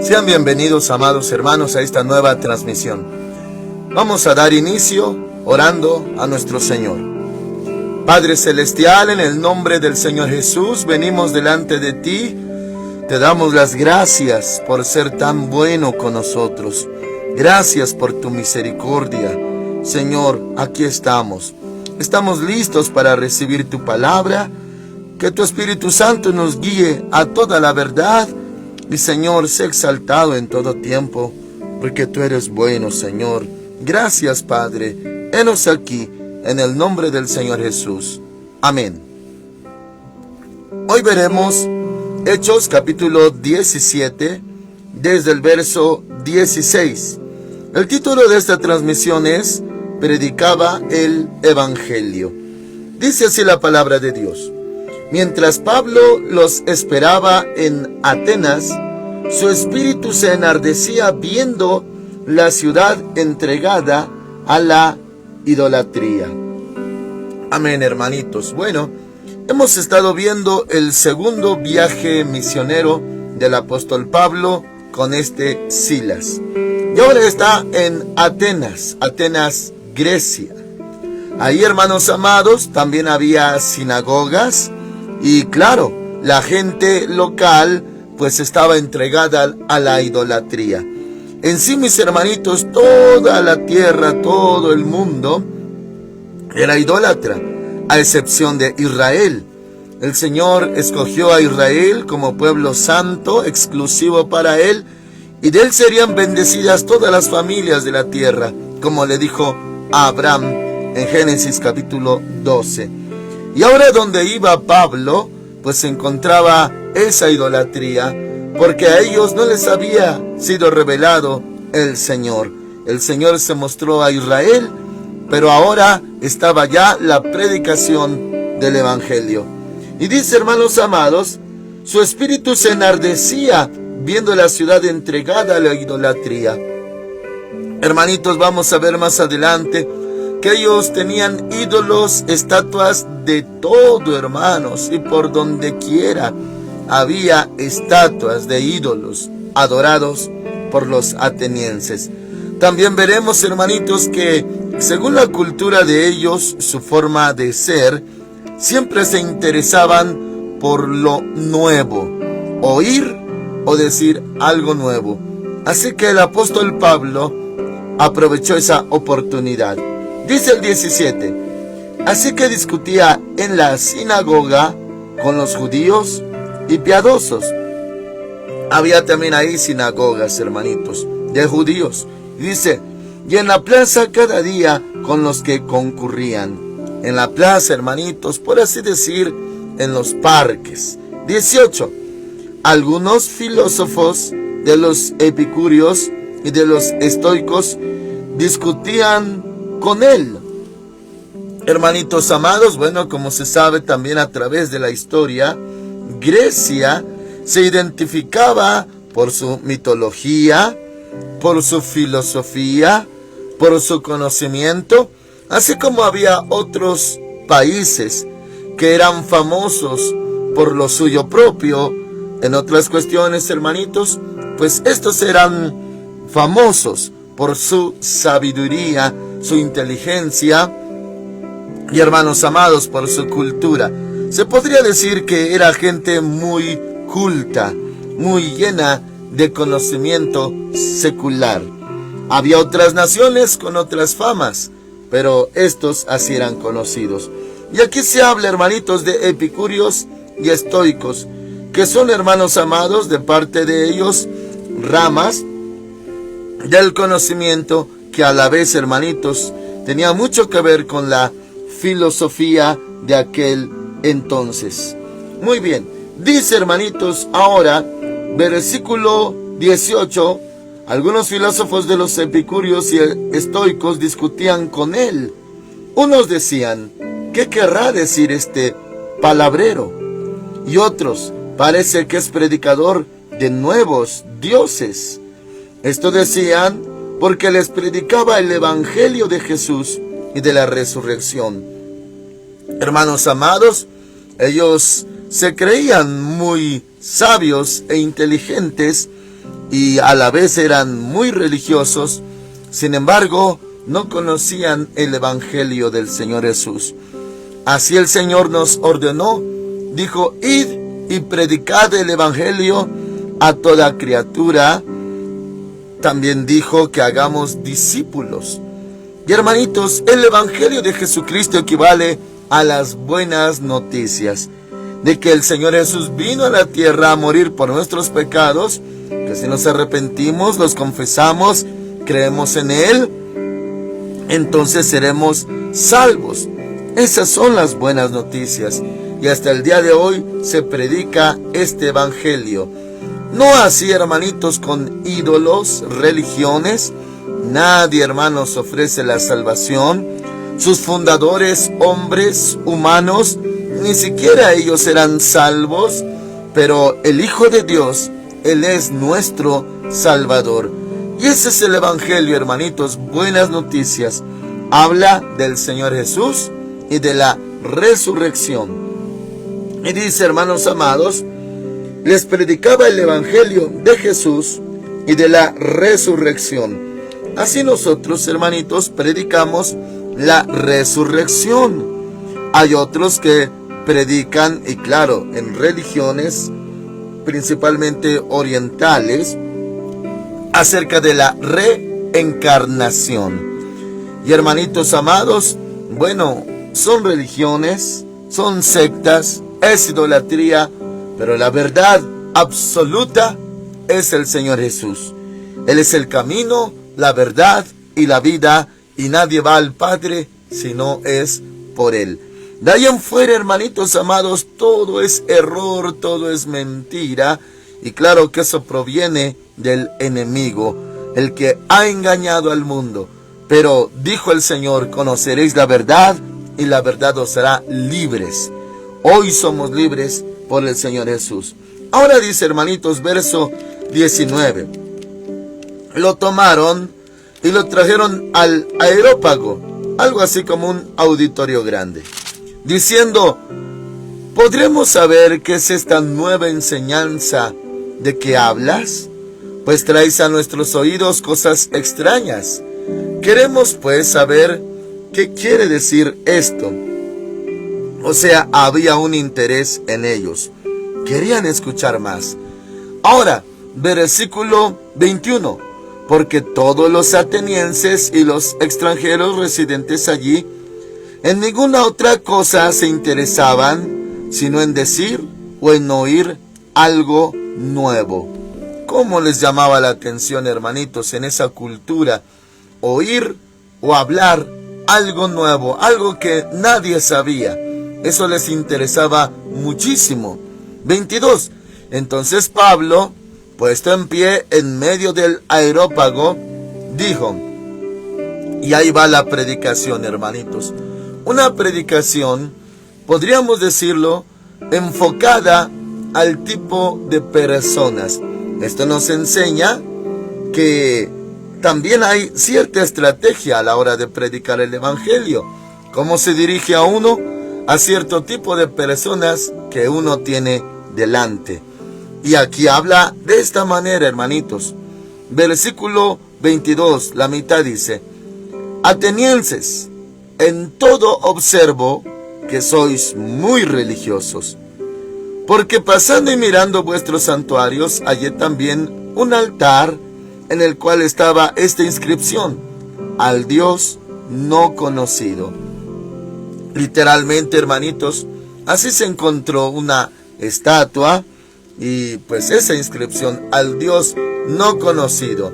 Sean bienvenidos, amados hermanos, a esta nueva transmisión. Vamos a dar inicio orando a nuestro Señor. Padre Celestial, en el nombre del Señor Jesús, venimos delante de ti. Te damos las gracias por ser tan bueno con nosotros. Gracias por tu misericordia. Señor, aquí estamos. Estamos listos para recibir tu palabra. Que tu Espíritu Santo nos guíe a toda la verdad. Y Señor, sé exaltado en todo tiempo, porque tú eres bueno, Señor. Gracias, Padre. Henos aquí, en el nombre del Señor Jesús. Amén. Hoy veremos Hechos capítulo 17, desde el verso 16. El título de esta transmisión es Predicaba el Evangelio. Dice así la palabra de Dios. Mientras Pablo los esperaba en Atenas, su espíritu se enardecía viendo la ciudad entregada a la idolatría. Amén, hermanitos. Bueno, hemos estado viendo el segundo viaje misionero del apóstol Pablo con Silas. Y ahora está en Atenas, Grecia. Ahí, hermanos amados, también había sinagogas. Y claro, la gente local pues estaba entregada a la idolatría. En sí, mis hermanitos, toda la tierra, todo el mundo era idólatra, a excepción de Israel. El Señor escogió a Israel como pueblo santo, exclusivo para Él, y de Él serían bendecidas todas las familias de la tierra, como le dijo a Abraham en Génesis capítulo 12. Y ahora donde iba Pablo, pues se encontraba esa idolatría, porque a ellos no les había sido revelado el Señor. El Señor se mostró a Israel, pero ahora estaba ya la predicación del Evangelio. Y dice, hermanos amados, su espíritu se enardecía viendo la ciudad entregada a la idolatría. Hermanitos, vamos a ver más adelante que ellos tenían ídolos, estatuas de todo, hermanos, y por donde quiera había estatuas de ídolos adorados por los atenienses. También veremos, hermanitos, que según la cultura de ellos, su forma de ser, siempre se interesaban por lo nuevo, oír o decir algo nuevo. Así que el apóstol Pablo aprovechó esa oportunidad. Dice el 17, así que discutía en la sinagoga con los judíos y piadosos. Había también ahí sinagogas, hermanitos, de judíos. Dice, y en la plaza cada día con los que concurrían. En la plaza, hermanitos, por así decir, en los parques. 18, algunos filósofos de los epicúreos y de los estoicos discutían con él. Hermanitos amados, bueno, como se sabe también a través de la historia, Grecia se identificaba por su mitología, por su filosofía, por su conocimiento, así como había otros países que eran famosos por lo suyo propio. En otras cuestiones, hermanitos, pues estos eran famosos por su sabiduría, su inteligencia y, hermanos amados, por su cultura. Se podría decir que era gente muy culta, muy llena de conocimiento secular. Había otras naciones con otras famas, pero estos así eran conocidos. Y aquí se habla, hermanitos, de epicúreos y estoicos, que son, hermanos amados, de parte de ellos, ramas del conocimiento que a la vez, hermanitos, tenía mucho que ver con la filosofía de aquel entonces. Muy bien, dice, hermanitos, ahora, versículo 18, algunos filósofos de los epicúreos y estoicos discutían con él. Unos decían, ¿qué querrá decir este palabrero? Y otros, parece que es predicador de nuevos dioses. Esto decían porque les predicaba el Evangelio de Jesús y de la resurrección. Hermanos amados, ellos se creían muy sabios e inteligentes y a la vez eran muy religiosos. Sin embargo, no conocían el evangelio del Señor Jesús. Así el Señor nos ordenó, dijo: id y predicad el evangelio a toda criatura. También dijo que hagamos discípulos. Y hermanitos, el evangelio de Jesucristo equivale a las buenas noticias de que el Señor Jesús vino a la tierra a morir por nuestros pecados, que si nos arrepentimos, los confesamos, creemos en Él, entonces seremos salvos. Esas son las buenas noticias, y hasta el día de hoy se predica este evangelio. No así, hermanitos, con ídolos, religiones. Nadie, hermanos, ofrece la salvación. Sus fundadores, hombres humanos, ni siquiera ellos serán salvos, pero el Hijo de Dios, Él es nuestro Salvador. Y ese es el evangelio, hermanitos, buenas noticias. Habla del Señor Jesús y de la resurrección. Y dice, hermanos amados, les predicaba el evangelio de Jesús y de la resurrección. Así nosotros, hermanitos, predicamos la resurrección. Hay otros que predican, y claro, en religiones, principalmente orientales, acerca de la reencarnación. Y hermanitos amados, bueno, son religiones, son sectas, es idolatría, pero la verdad absoluta es el Señor Jesús. Él es el camino, la verdad y la vida, y nadie va al Padre si no es por Él. De ahí en fuera, hermanitos amados, todo es error, todo es mentira, y claro que eso proviene del enemigo, el que ha engañado al mundo. Pero dijo el Señor: conoceréis la verdad, y la verdad os hará libres. Hoy somos libres por el Señor Jesús. Ahora dice, hermanitos, verso 19. Lo tomaron y lo trajeron al Areópago, algo así como un auditorio grande, diciendo: ¿podremos saber qué es esta nueva enseñanza de que hablas? Pues traes a nuestros oídos cosas extrañas. Queremos pues saber qué quiere decir esto. O sea, había un interés en ellos. Querían escuchar más. Ahora, versículo 21. Porque todos los atenienses y los extranjeros residentes allí en ninguna otra cosa se interesaban, sino en decir o en oír algo nuevo. ¿Cómo les llamaba la atención, hermanitos, en esa cultura? Oír o hablar algo nuevo, algo que nadie sabía. Eso les interesaba muchísimo. 22. Entonces Pablo, puesto en pie en medio del Areópago, dijo, y ahí va la predicación, hermanitos. Una predicación, podríamos decirlo, enfocada al tipo de personas. Esto nos enseña que también hay cierta estrategia a la hora de predicar el evangelio. Cómo se dirige a uno, a cierto tipo de personas que uno tiene delante. Y aquí habla de esta manera, hermanitos. Versículo 22, la mitad dice: atenienses, en todo observo que sois muy religiosos, porque pasando y mirando vuestros santuarios, hallé también un altar en el cual estaba esta inscripción: al Dios no conocido. Literalmente, hermanitos, así se encontró una estatua, y pues esa inscripción: al Dios no conocido.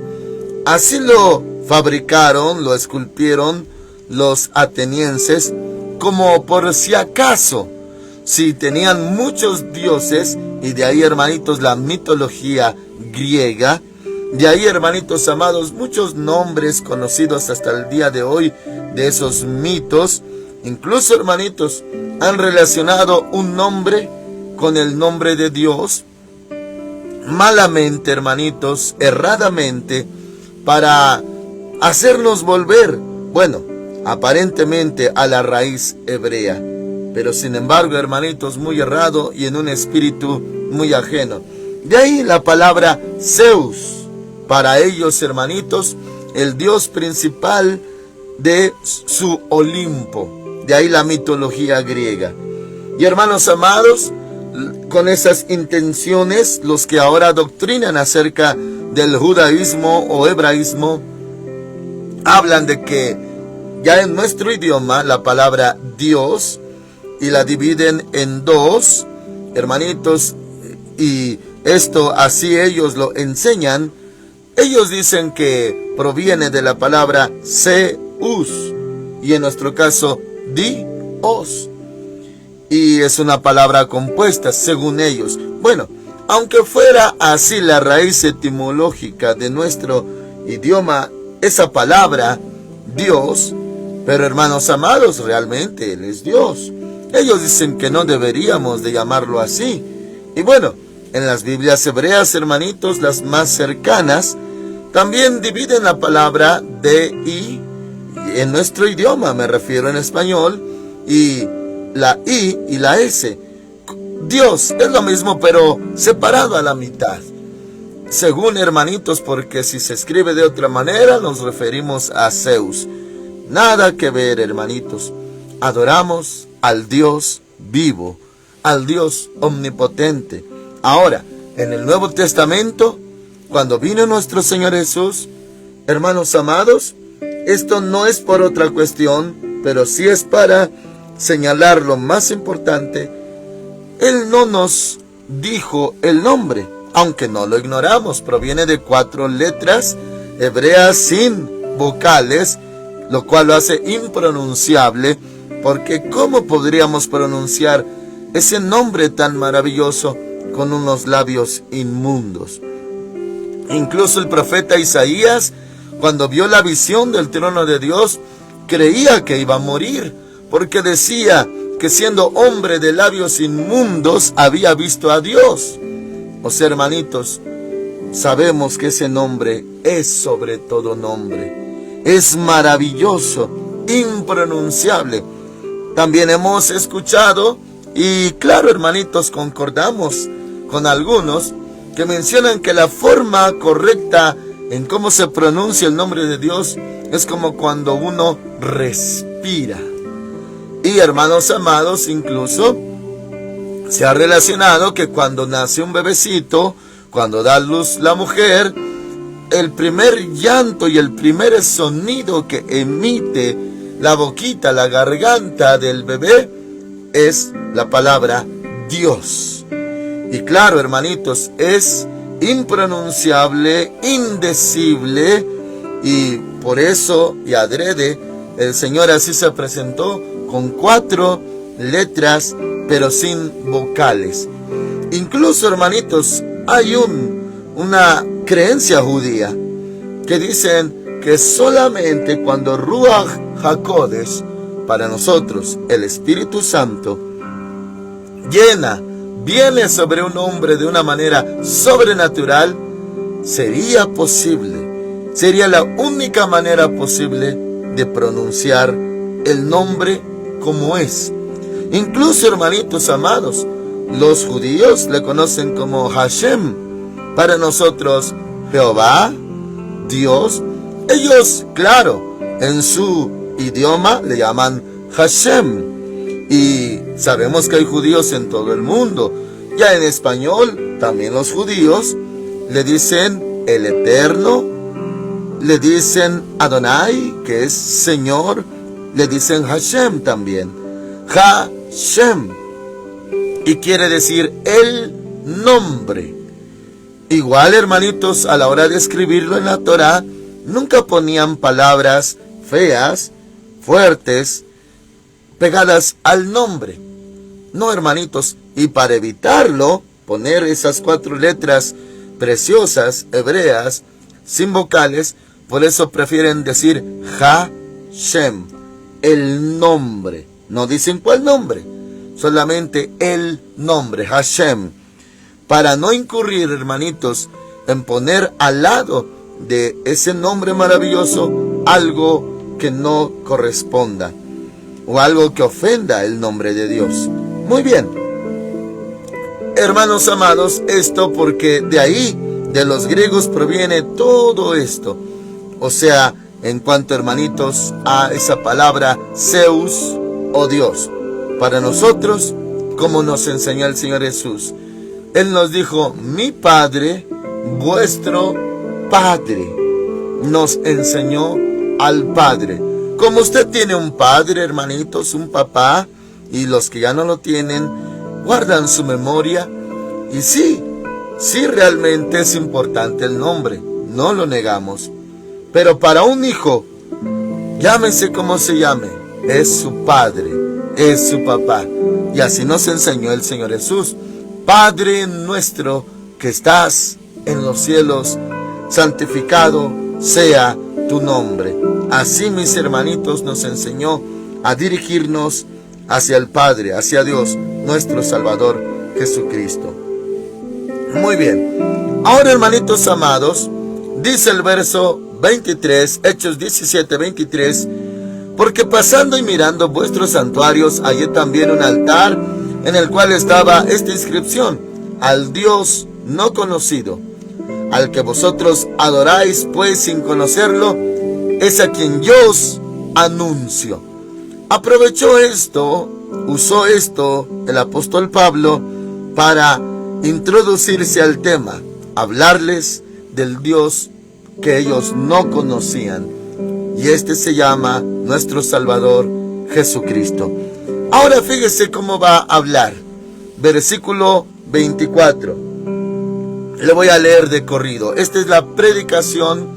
Así lo fabricaron, lo esculpieron los atenienses, como por si acaso, si tenían muchos dioses, y de ahí, hermanitos, la mitología griega. De ahí, hermanitos amados, muchos nombres conocidos hasta el día de hoy de esos mitos. Incluso, hermanitos, han relacionado un nombre con el nombre de Dios, malamente, hermanitos, erradamente, para hacernos volver, bueno, aparentemente a la raíz hebrea, pero sin embargo, hermanitos, muy errado y en un espíritu muy ajeno. De ahí la palabra Zeus, para ellos, hermanitos, el dios principal de su Olimpo. De ahí la mitología griega. Y hermanos amados, con esas intenciones, los que ahora doctrinan acerca del judaísmo o hebraísmo, hablan de que ya en nuestro idioma la palabra Dios, y la dividen en dos, hermanitos, y esto así ellos lo enseñan. Ellos dicen que proviene de la palabra Zeus, y en nuestro caso Dios, y es una palabra compuesta según ellos. Bueno, aunque fuera así la raíz etimológica de nuestro idioma, esa palabra Dios, pero hermanos amados, realmente Él es Dios. Ellos dicen que no deberíamos de llamarlo así. Y bueno, en las Biblias hebreas, hermanitos, las más cercanas, también dividen la palabra de y en nuestro idioma, me refiero en español, y la I y la S. Dios es lo mismo, pero separado a la mitad. Según, hermanitos, porque si se escribe de otra manera, nos referimos a Zeus. Nada que ver, hermanitos. Adoramos al Dios vivo, al Dios omnipotente. Ahora, en el Nuevo Testamento, cuando vino nuestro Señor Jesús, hermanos amados, esto no es por otra cuestión, pero sí es para señalar lo más importante. Él no nos dijo el nombre, aunque no lo ignoramos. Proviene de 4 letras hebreas sin vocales, lo cual lo hace impronunciable, porque ¿cómo podríamos pronunciar ese nombre tan maravilloso con unos labios inmundos? Incluso el profeta Isaías, cuando vio la visión del trono de Dios, creía que iba a morir, porque decía que siendo hombre de labios inmundos había visto a Dios. O sea, hermanitos, sabemos que ese nombre es sobre todo nombre. Es maravilloso, impronunciable. También hemos escuchado, y claro, hermanitos, concordamos con algunos que mencionan que la forma correcta en cómo se pronuncia el nombre de Dios es como cuando uno respira. Y hermanos amados, incluso se ha relacionado que cuando nace un bebecito, cuando da luz la mujer, el primer llanto y el primer sonido que emite la boquita, la garganta del bebé, es la palabra Dios. Y claro, hermanitos, es impronunciable, indecible, y por eso, y adrede, el Señor así se presentó con 4 letras, pero sin vocales. Incluso, hermanitos, hay una creencia judía que dicen que solamente cuando Ruach HaKodesh, para nosotros el Espíritu Santo, viene sobre un hombre de una manera sobrenatural, sería la única manera posible de pronunciar el nombre como es. Incluso, hermanitos amados, los judíos le conocen como Hashem, para nosotros Jehová, Dios. Ellos, claro, en su idioma le llaman Hashem. Y sabemos que hay judíos en todo el mundo. Ya en español, también los judíos le dicen el Eterno, le dicen Adonai, que es Señor, le dicen Hashem también. Hashem, y quiere decir el nombre. Igual, hermanitos, a la hora de escribirlo en la Torá, nunca ponían palabras feas, fuertes, pegadas al nombre. No, hermanitos, y para evitarlo, poner esas 4 letras preciosas, hebreas, sin vocales, por eso prefieren decir Hashem, el nombre. No dicen cuál nombre, solamente el nombre, Hashem, para no incurrir, hermanitos, en poner al lado de ese nombre maravilloso algo que no corresponda o algo que ofenda el nombre de Dios. Muy bien, hermanos amados, esto porque de ahí De los griegos proviene todo esto. O sea, en cuanto, hermanitos, a esa palabra Zeus o Dios. Para nosotros, como nos enseñó el Señor Jesús, Él nos dijo: mi Padre, vuestro Padre. Nos enseñó al Padre. Como usted tiene un padre, hermanitos, un papá, y los que ya no lo tienen, guardan su memoria. Y sí realmente es importante el nombre, no lo negamos. Pero para un hijo, llámese como se llame, es su padre, es su papá. Y así nos enseñó el Señor Jesús: Padre nuestro que estás en los cielos, santificado sea tu nombre. Así, mis hermanitos, nos enseñó a dirigirnos hacia el Padre, hacia Dios, nuestro Salvador Jesucristo. Muy bien. Ahora, hermanitos amados, dice el verso 23, Hechos 17, 23: porque pasando y mirando vuestros santuarios, hallé también un altar en el cual estaba esta inscripción: al Dios no conocido, al que vosotros adoráis, pues sin conocerlo, es a quien yo os anuncio. Aprovechó esto, usó esto el apóstol Pablo para introducirse al tema, hablarles del Dios que ellos no conocían. Y este se llama nuestro Salvador Jesucristo. Ahora fíjese cómo va a hablar. Versículo 24. Le voy a leer de corrido. Esta es la predicación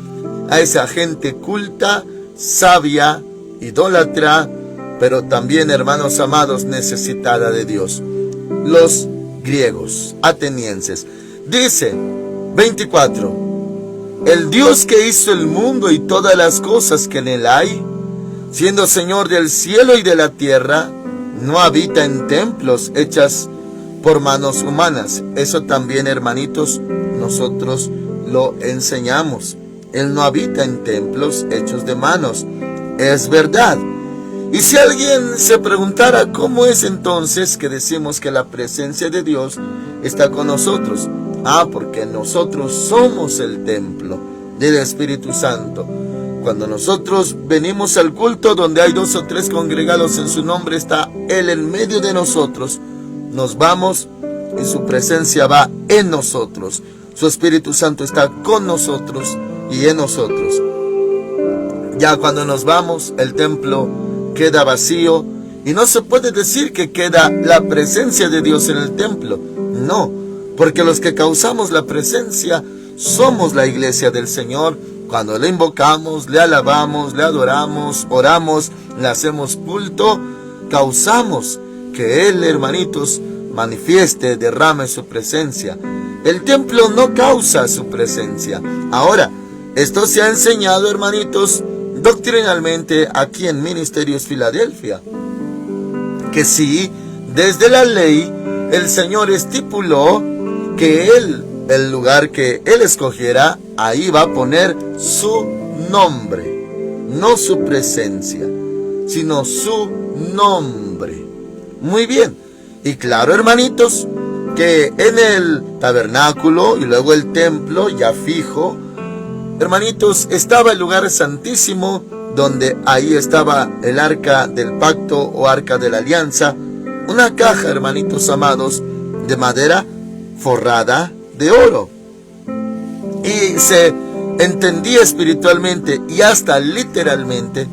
a esa gente culta, sabia, idólatra, pero también, hermanos amados, necesitada de Dios. Los griegos, atenienses. Dice 24: el Dios que hizo el mundo y todas las cosas que en él hay, siendo Señor del cielo y de la tierra, no habita en templos hechas por manos humanas. Eso también, hermanitos, nosotros lo enseñamos. Él no habita en templos hechos de manos. Es verdad. Y si alguien se preguntara cómo es entonces que decimos que la presencia de Dios está con nosotros. Porque nosotros somos el templo del Espíritu Santo. Cuando nosotros venimos al culto donde hay 2 o 3 congregados en su nombre, está Él en medio de nosotros. Nos vamos y su presencia va en nosotros. Su Espíritu Santo está con nosotros y en nosotros. Ya cuando nos vamos, el templo queda vacío y no se puede decir que queda la presencia de Dios en el templo. No, porque los que causamos la presencia somos la iglesia del Señor. Cuando le invocamos, le alabamos, le adoramos, oramos, le hacemos culto, causamos que Él, hermanitos, manifieste, derrame su presencia. El templo no causa su presencia. Ahora, esto se ha enseñado, hermanitos, doctrinalmente aquí en Ministerios Filadelfia, que sí, desde la ley, el Señor estipuló que Él, el lugar que Él escogiera, ahí va a poner su nombre, no su presencia, sino su nombre. Muy bien. Y claro, hermanitos, que en el tabernáculo y luego el templo ya fijo, hermanitos, estaba el lugar santísimo, donde ahí estaba el arca del pacto o arca de la alianza, una caja, hermanitos amados, de madera forrada de oro. Y se entendía espiritualmente y hasta literalmente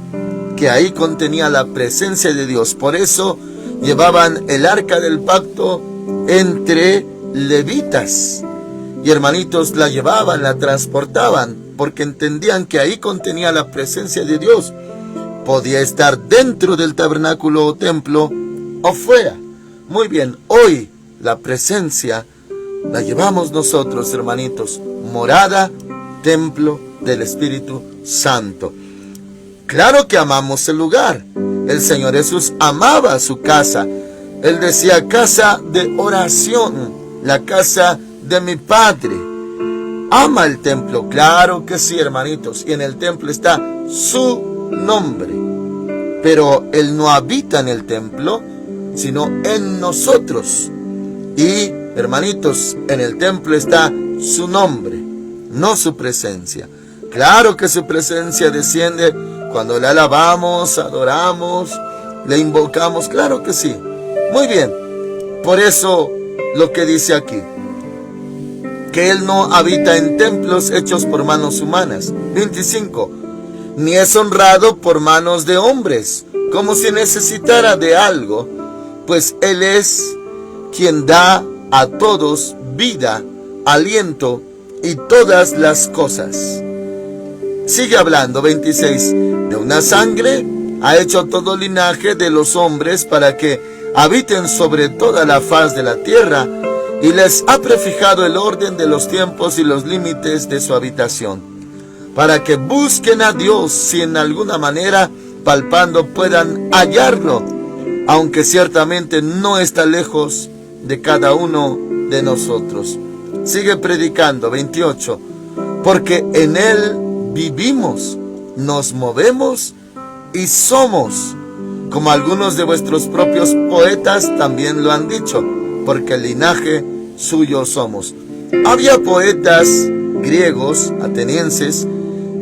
que ahí contenía la presencia de Dios. Por eso llevaban el arca del pacto entre levitas. Y hermanitos, la llevaban, la transportaban, porque entendían que ahí contenía la presencia de Dios. Podía estar dentro del tabernáculo o templo o fuera. Muy bien, hoy la presencia la llevamos nosotros, hermanitos. Morada, templo del Espíritu Santo. Claro que amamos el lugar. El Señor Jesús amaba su casa. Él decía: casa de oración, la casa de mi Padre. Ama el templo, claro que sí, hermanitos. Y en el templo está su nombre. Pero Él no habita en el templo, sino en nosotros. Y, hermanitos, en el templo está su nombre. no su presencia. Claro que su presencia desciende cuando le alabamos, adoramos, le invocamos, claro que sí. Muy bien, por eso lo que dice aquí, que Él no habita en templos hechos por manos humanas. 25. Ni es honrado por manos de hombres, como si necesitara de algo, pues Él es quien da a todos vida, aliento y todas las cosas. Sigue hablando, 26. De una sangre ha hecho todo linaje de los hombres para que habiten sobre toda la faz de la tierra, y les ha prefijado el orden de los tiempos y los límites de su habitación, para que busquen a Dios si en alguna manera palpando puedan hallarlo, aunque ciertamente no está lejos de cada uno de nosotros. Sigue predicando, 28. Porque en Él vivimos, nos movemos y somos, como algunos de vuestros propios poetas también lo han dicho, porque el linaje suyo somos. Había poetas griegos, atenienses,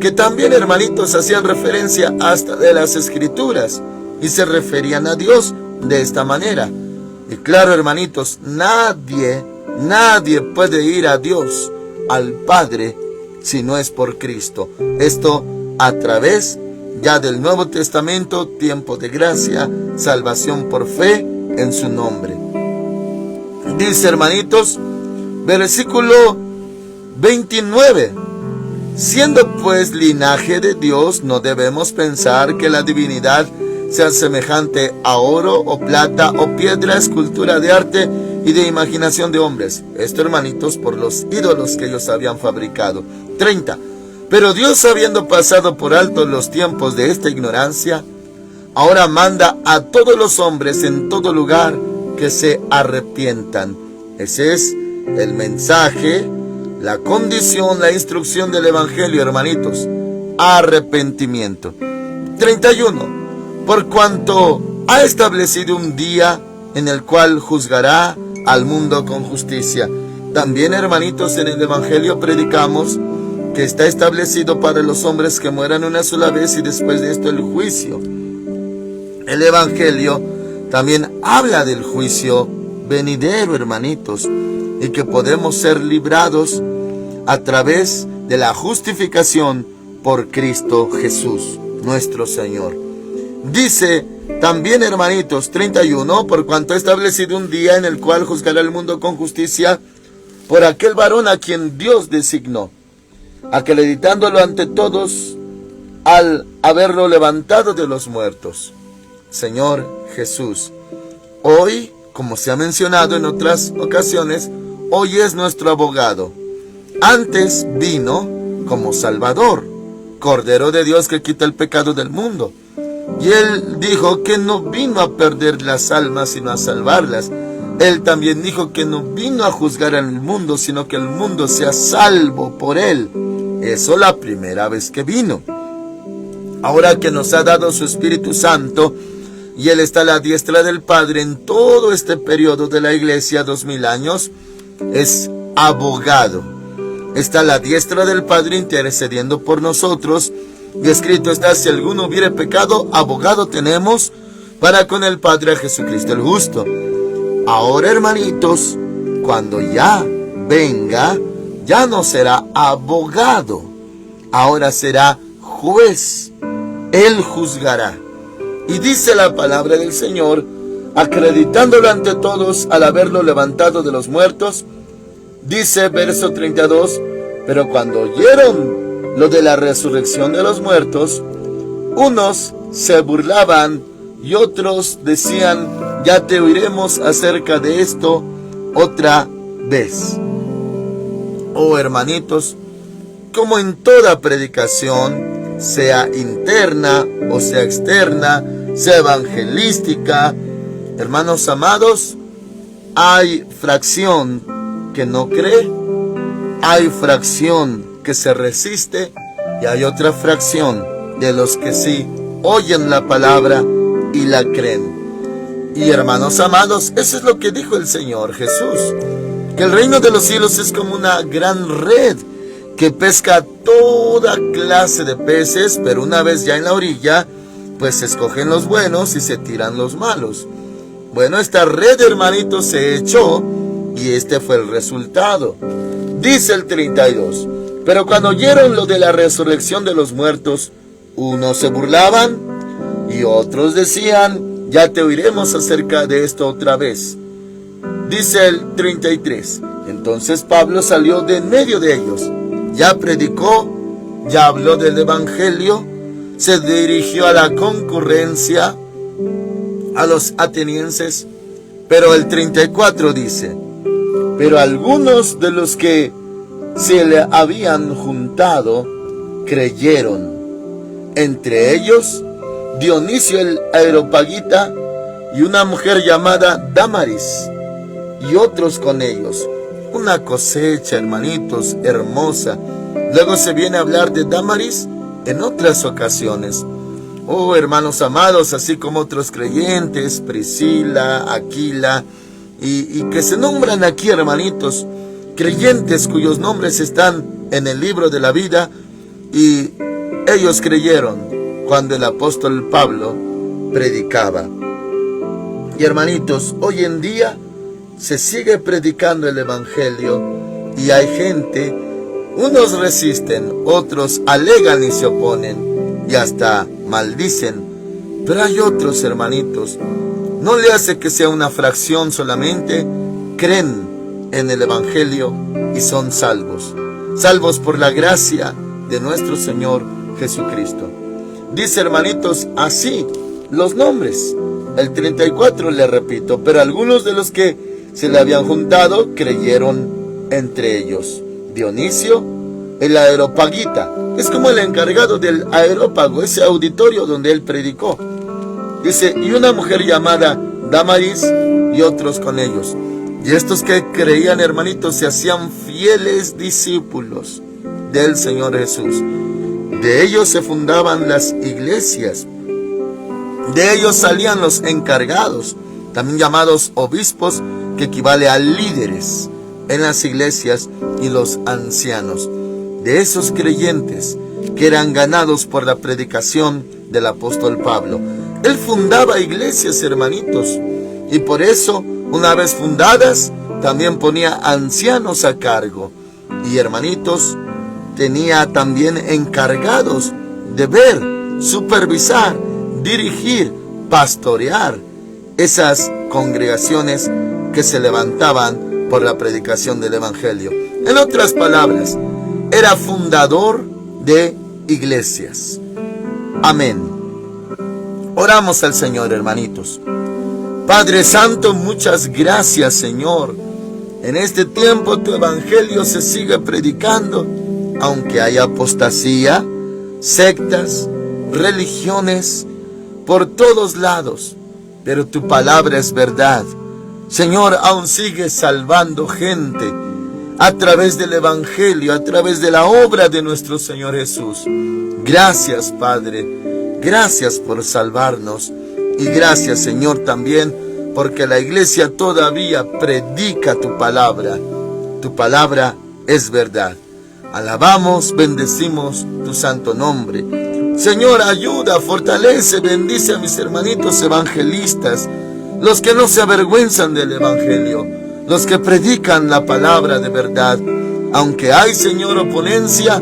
que también, hermanitos, hacían referencia hasta de las escrituras y se referían a Dios de esta manera. Y claro, hermanitos, nadie puede ir a Dios, al Padre, si no es por Cristo. Esto a través ya del Nuevo Testamento, tiempo de gracia, salvación por fe en su nombre. Dice, hermanitos, versículo 29. Siendo pues linaje de Dios, no debemos pensar que la divinidad sea semejante a oro o plata o piedra, escultura de arte y de imaginación de hombres. Esto, hermanitos, por los ídolos que ellos habían fabricado. 30. Pero Dios, habiendo pasado por alto los tiempos de esta ignorancia, ahora manda a todos los hombres en todo lugar que se arrepientan. Ese es el mensaje, la condición, la instrucción del Evangelio, hermanitos. Arrepentimiento. 31. Por cuanto ha establecido un día en el cual juzgará al mundo con justicia. También, hermanitos, en el Evangelio predicamos que está establecido para los hombres que mueran una sola vez y después de esto el juicio. El Evangelio también habla del juicio venidero, hermanitos, y que podemos ser librados a través de la justificación por Cristo Jesús, nuestro Señor. Dice también, hermanitos, 31, por cuanto ha establecido un día en el cual juzgará el mundo con justicia por aquel varón a quien Dios designó, acreditándolo ante todos al haberlo levantado de los muertos. Señor Jesús, hoy, como se ha mencionado en otras ocasiones, hoy es nuestro abogado. Antes vino como Salvador, Cordero de Dios que quita el pecado del mundo. Y Él dijo que no vino a perder las almas, sino a salvarlas. Él también dijo que no vino a juzgar al mundo, sino que el mundo sea salvo por Él. Eso la primera vez que vino. Ahora que nos ha dado su Espíritu Santo, y Él está a la diestra del Padre en todo este periodo de la iglesia, 2000 años, es abogado. Está a la diestra del Padre intercediendo por nosotros. Y escrito está, si alguno hubiere pecado, abogado tenemos para con el Padre, a Jesucristo el justo. Ahora, hermanitos, cuando ya venga, ya no será abogado, ahora será juez. Él juzgará. Y dice la palabra del Señor, acreditándolo ante todos al haberlo levantado de los muertos, dice verso 32, pero cuando oyeron lo de la resurrección de los muertos, unos se burlaban y otros decían, ya te oiremos acerca de esto otra vez. Oh, hermanitos, como en toda predicación, sea interna o sea externa, sea evangelística, hermanos amados, hay fracción que no cree, hay fracción que se resiste y hay otra fracción de los que sí oyen la palabra y la creen. Y hermanos amados, eso es lo que dijo el Señor Jesús, que el reino de los cielos es como una gran red que pesca toda clase de peces, pero una vez ya en la orilla, pues se escogen los buenos y se tiran los malos. Bueno, esta red, hermanitos, se echó y este fue el resultado. Dice el 32, pero cuando oyeron lo de la resurrección de los muertos, unos se burlaban y otros decían, ya te oiremos acerca de esto otra vez. Dice el 33, entonces Pablo salió de en medio de ellos, ya predicó, ya habló del evangelio, se dirigió a la concurrencia, a los atenienses, pero el 34 dice, pero algunos de los que se le habían juntado creyeron, entre ellos Dionisio el Areópagita y una mujer llamada Dámaris, y otros con ellos. Una cosecha, hermanitos, hermosa. Luego se viene a hablar de Dámaris en otras ocasiones. Oh, hermanos amados, así como otros creyentes, Priscila, Aquila, y que se nombran aquí, hermanitos, creyentes cuyos nombres están en el libro de la vida, y ellos creyeron cuando el apóstol Pablo predicaba. Y hermanitos, hoy en día se sigue predicando el evangelio y hay gente, unos resisten, otros alegan y se oponen y hasta maldicen, pero hay otros, hermanitos, no le hace que sea una fracción solamente, creen en el evangelio y son salvos, salvos por la gracia de nuestro Señor Jesucristo. Dice, hermanitos, así los nombres. El 34 le repito, pero algunos de los que se le habían juntado creyeron, entre ellos Dionisio el Areópagita, es como el encargado del Areópago, ese auditorio donde él predicó. Dice, y una mujer llamada Dámaris y otros con ellos. Y estos que creían, hermanitos, se hacían fieles discípulos del Señor Jesús. De ellos se fundaban las iglesias. De ellos salían los encargados, también llamados obispos, que equivale a líderes en las iglesias, y los ancianos. De esos creyentes que eran ganados por la predicación del apóstol Pablo. Él fundaba iglesias, hermanitos, y por eso, una vez fundadas, también ponía ancianos a cargo. Y, hermanitos, tenía también encargados de ver, supervisar, dirigir, pastorear esas congregaciones que se levantaban por la predicación del evangelio. En otras palabras, era fundador de iglesias. Amén. Oramos al Señor, hermanitos. Padre Santo, muchas gracias, Señor. En este tiempo tu evangelio se sigue predicando, aunque haya apostasía, sectas, religiones, por todos lados. Pero tu palabra es verdad. Señor, aún sigue salvando gente a través del evangelio, a través de la obra de nuestro Señor Jesús. Gracias, Padre. Gracias por salvarnos. Y gracias, Señor, también porque la iglesia todavía predica tu palabra. Tu palabra es verdad. Alabamos, bendecimos tu santo nombre. Señor, ayuda, fortalece, bendice a mis hermanitos evangelistas, los que no se avergüenzan del evangelio, los que predican la palabra de verdad. Aunque hay, Señor, oponencia,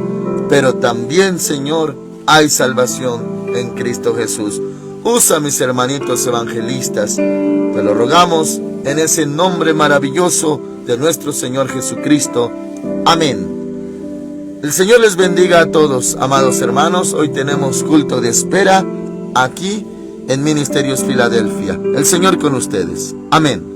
pero también, Señor, hay salvación en Cristo Jesús. Usa a mis hermanitos evangelistas. Te lo rogamos en ese nombre maravilloso de nuestro Señor Jesucristo. Amén. El Señor les bendiga a todos, amados hermanos. Hoy tenemos culto de espera aquí en Ministerios Filadelfia. El Señor con ustedes. Amén.